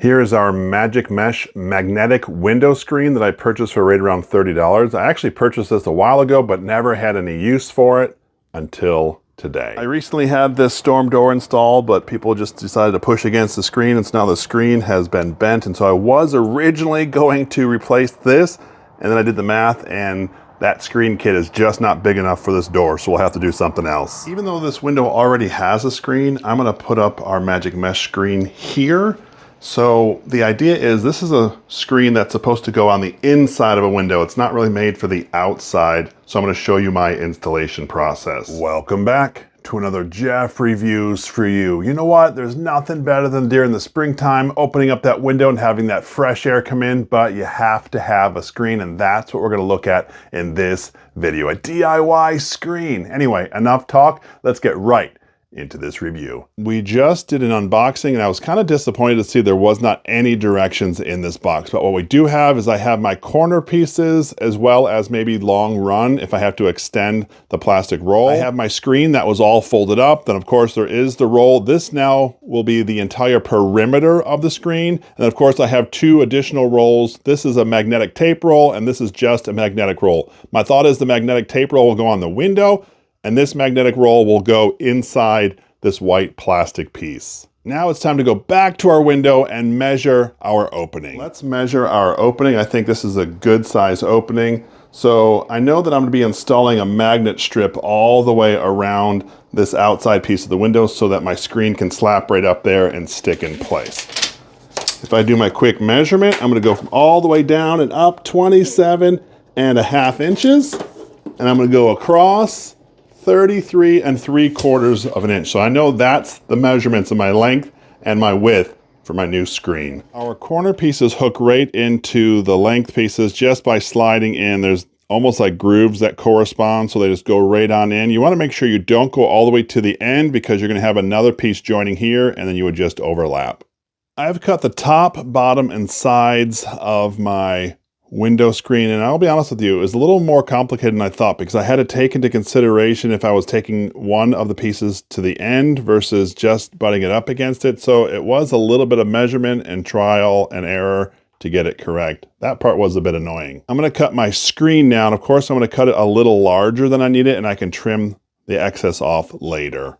Here is our Magic Mesh magnetic window screen that I purchased for right around $30. I actually purchased this a while ago, but never had any use for it until today. I recently had this storm door installed, but people just decided to push against the screen, and so now the screen has been bent, and so I was originally going to replace this, and then I did the math, and that screen kit is just not big enough for this door, so we'll have to do something else. Even though this window already has a screen, I'm gonna put up our Magic Mesh screen here. So the idea is this is a screen that's supposed to go on the inside of a window. It's not really made for the outside. So I'm going to show you my installation process. Welcome back to another Jeff Reviews for you. You know what? There's nothing better than during the springtime opening up that window and having that fresh air come in, but you have to have a screen, and that's what we're going to look at in this video, a DIY screen. Anyway, enough talk. Let's get right into this review. We just did an unboxing, and I was kind of disappointed to see there was not any directions in this box. But what we do have is I have my corner pieces, as well as maybe long run if I have to extend the plastic roll. I have my screen that was all folded up. Then of course there is the roll. This now will be the entire perimeter of the screen. And of course I have two additional rolls. This is a magnetic tape roll, and this is just a magnetic roll. My thought is the magnetic tape roll will go on the window, and this magnetic roll will go inside this white plastic piece. Now it's time to go back to our window and measure our opening. Let's measure our opening. I think this is a good size opening. So I know that I'm gonna be installing a magnet strip all the way around this outside piece of the window so that my screen can slap right up there and stick in place. If I do my quick measurement, I'm gonna go from all the way down and up 27.5 inches. And I'm gonna go across 33 3/4 of an inch. So I know that's the measurements of my length and my width for my new screen. Our corner pieces hook right into the length pieces just by sliding in. There's almost like grooves that correspond, so they just go right on in. You want to make sure you don't go all the way to the end, because you're going to have another piece joining here, and then you would just overlap. I've cut the top, bottom, and sides of my window screen, and I'll be honest with you, it was a little more complicated than I thought, because I had to take into consideration if I was taking one of the pieces to the end versus just butting it up against it. So it was a little bit of measurement and trial and error to get it correct. That part was a bit annoying. I'm going to cut my screen now, and of course I'm going to cut it a little larger than I need it, and I can trim the excess off later.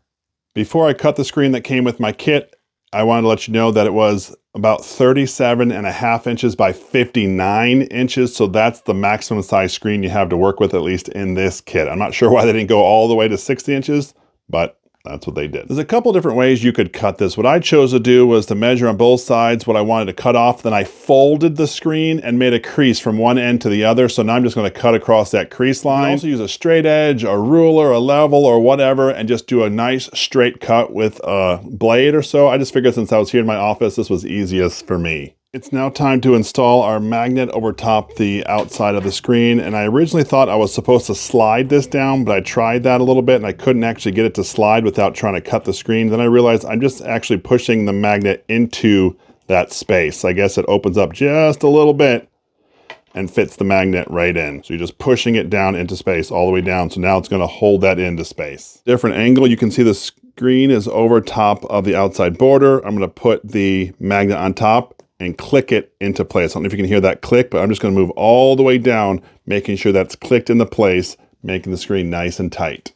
Before I cut the screen that came with my kit, I wanted to let you know that it was about 37.5 inches by 59 inches. So that's the maximum size screen you have to work with, at least in this kit. I'm not sure why they didn't go all the way to 60 inches, but that's what they did. There's a couple different ways you could cut this. What I chose to do was to measure on both sides what I wanted to cut off. Then I folded the screen and made a crease from one end to the other. So now I'm just going to cut across that crease line. You can also use a straight edge, a ruler, a level, or whatever, and just do a nice straight cut with a blade or so. I just figured since I was here in my office, this was easiest for me. It's now time to install our magnet over top the outside of the screen, and I originally thought I was supposed to slide this down, but I tried that a little bit and I couldn't actually get it to slide without trying to cut the screen. Then I realized I'm just actually pushing the magnet into that space. I guess it opens up just a little bit and fits the magnet right in. So you're just pushing it down into space all the way down. So now it's going to hold that into space. Different angle, you can see the screen is over top of the outside border. I'm going to put the magnet on top and click it into place. I don't know if you can hear that click, but I'm just going to move all the way down, making sure that's clicked into place, making the screen nice and tight.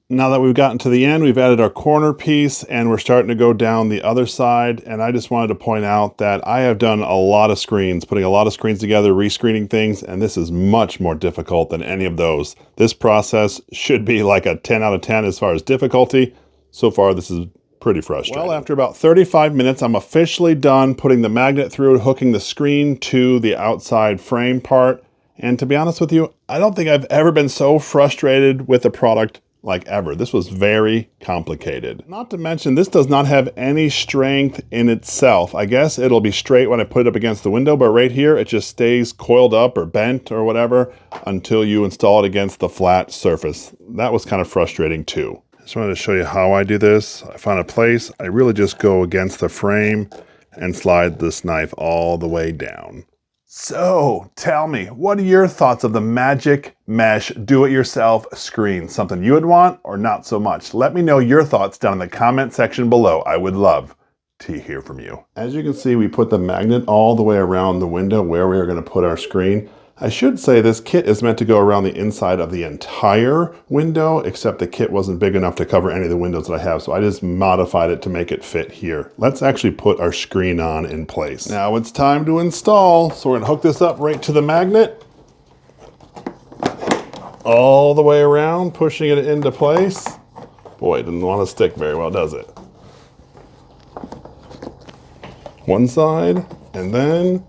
Now that we've gotten to the end, we've added our corner piece, and we're starting to go down the other side. And I just wanted to point out that I have done a lot of screens, putting a lot of screens together, rescreening things, and this is much more difficult than any of those. This process should be like a 10 out of 10 as far as difficulty. So far, this is pretty frustrating. Well, after about 35 minutes, I'm officially done putting the magnet through, hooking the screen to the outside frame part. And to be honest with you, I don't think I've ever been so frustrated with a product like ever. This was very complicated. Not to mention, this does not have any strength in itself. I guess it'll be straight when I put it up against the window, but right here, it just stays coiled up or bent or whatever until you install it against the flat surface. That was kind of frustrating too. Just wanted to show you how I do this. I find a place, I really just go against the frame and slide this knife all the way down. So tell me, what are your thoughts of the Magic Mesh do-it-yourself screen? Something you would want or not so much? Let me know your thoughts down in the comment section below. I would love to hear from you. As you can see, we put the magnet all the way around the window where we are going to put our screen. I should say this kit is meant to go around the inside of the entire window, except the kit wasn't big enough to cover any of the windows that I have, so I just modified it to make it fit here. Let's actually put our screen on in place. Now it's time to install, so we're going to hook this up right to the magnet. All the way around, pushing it into place. Boy, it didn't want to stick very well, does it? One side, and then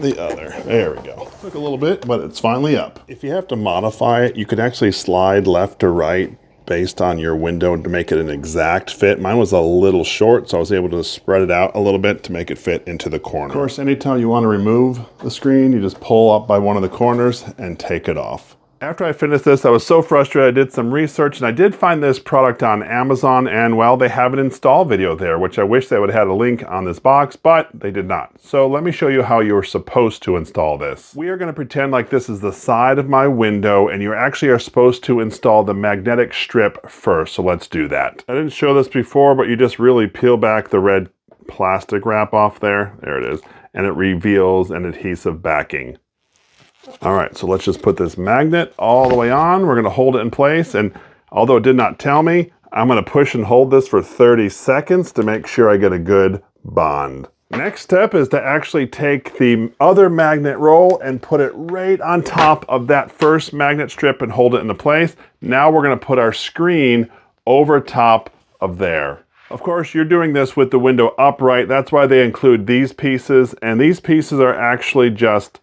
the other. There we go. Took a little bit, but it's finally up. If you have to modify it, you could actually slide left to right based on your window to make it an exact fit. Mine was a little short, so I was able to spread it out a little bit to make it fit into the corner. Of course, anytime you want to remove the screen, you just pull up by one of the corners and take it off. After I finished this, I was so frustrated. I did some research and I did find this product on Amazon, and well, they have an install video there, which I wish they would have had a link on this box, but they did not. So let me show you how you're supposed to install this. We are going to pretend like this is the side of my window, and you actually are supposed to install the magnetic strip first. So let's do that. I didn't show this before, but you just really peel back the red plastic wrap off there. There it is. And it reveals an adhesive backing. All right, so let's just put this magnet all the way on. We're gonna hold it in place, and although it did not tell me, I'm gonna push and hold this for 30 seconds to make sure I get a good bond. Next step is to actually take the other magnet roll and put it right on top of that first magnet strip and hold it into place. Now we're gonna put our screen over top of there. Of course, you're doing this with the window upright. That's why they include these pieces, and these pieces are actually just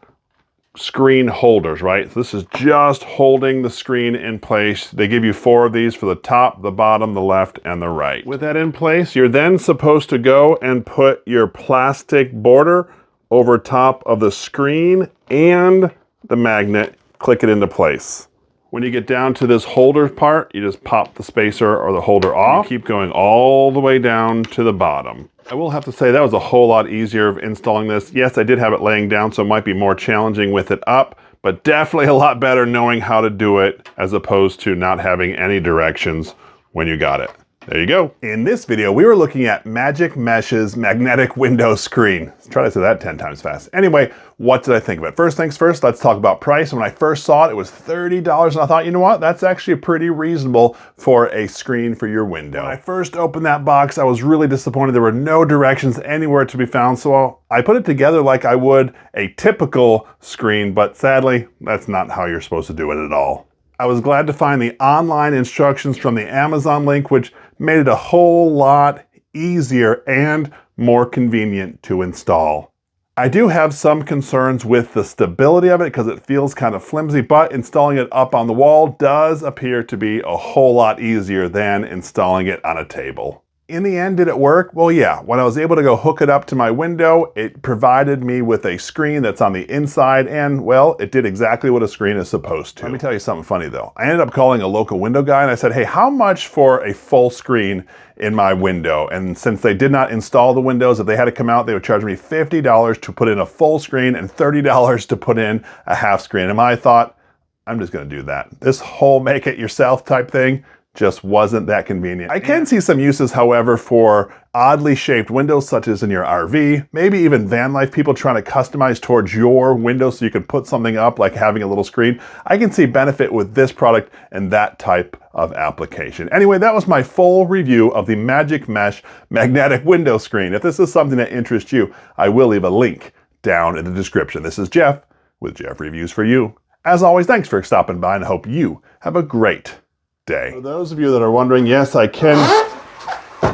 screen holders, right? So this is just holding the screen in place. They give you 4 of these for the top, the bottom, the left, and the right. With that in place, you're then supposed to go and put your plastic border over top of the screen and the magnet, click it into place. When you get down to this holder part, you just pop the spacer or the holder off. You keep going all the way down to the bottom. I will have to say that was a whole lot easier of installing this. Yes, I did have it laying down, so it might be more challenging with it up, but definitely a lot better knowing how to do it as opposed to not having any directions when you got it. There you go. In this video, we were looking at Magic Mesh's magnetic window screen. Let's try to say that 10 times fast. Anyway, what did I think of it? First things first, let's talk about price. When I first saw it, it was $30, and I thought, you know what? That's actually pretty reasonable for a screen for your window. When I first opened that box, I was really disappointed. There were no directions anywhere to be found, so I put it together like I would a typical screen, but sadly, that's not how you're supposed to do it at all. I was glad to find the online instructions from the Amazon link, which made it a whole lot easier and more convenient to install. I do have some concerns with the stability of it because it feels kind of flimsy, but installing it up on the wall does appear to be a whole lot easier than installing it on a table. In the end, did it work? Well, yeah. When I was able to go hook it up to my window, it provided me with a screen that's on the inside, and well, it did exactly what a screen is supposed to. Let me tell you something funny though. I ended up calling a local window guy and I said, hey, how much for a full screen in my window? And since they did not install the windows, if they had to come out, they would charge me $50 to put in a full screen and $30 to put in a half screen. And I thought, I'm just gonna do that. This whole make it yourself type thing just wasn't that convenient. I can see some uses, however, for oddly shaped windows, such as in your RV, maybe even van life, people trying to customize towards your window so you can put something up like having a little screen. I can see benefit with this product and that type of application. Anyway, that was my full review of the Magic Mesh magnetic window screen. If this is something that interests you, I will leave a link down in the description. This is Jeff with Jeff Reviews for You. As always, thanks for stopping by and I hope you have a great day. For those of you that are wondering, yes, I can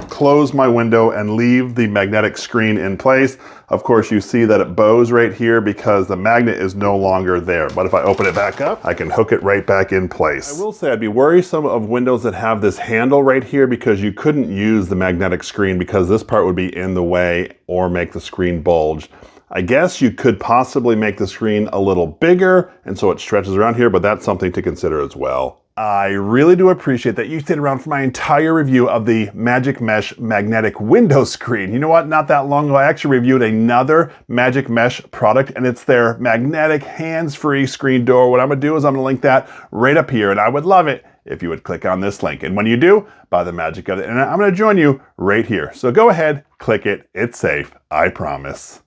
close my window and leave the magnetic screen in place. Of course, you see that it bows right here because the magnet is no longer there. But if I open it back up, I can hook it right back in place. I will say I'd be worrisome of windows that have this handle right here because you couldn't use the magnetic screen because this part would be in the way or make the screen bulge. I guess you could possibly make the screen a little bigger and so it stretches around here, but that's something to consider as well. I really do appreciate that you stayed around for my entire review of the Magic Mesh magnetic window screen. You know what? Not that long ago, I actually reviewed another Magic Mesh product, and it's their magnetic hands-free screen door. What I'm gonna do is I'm gonna link that right up here, and I would love it if you would click on this link. And when you do, by the magic of it, and I'm going to join you right here. So go ahead, click it. It's safe, I promise.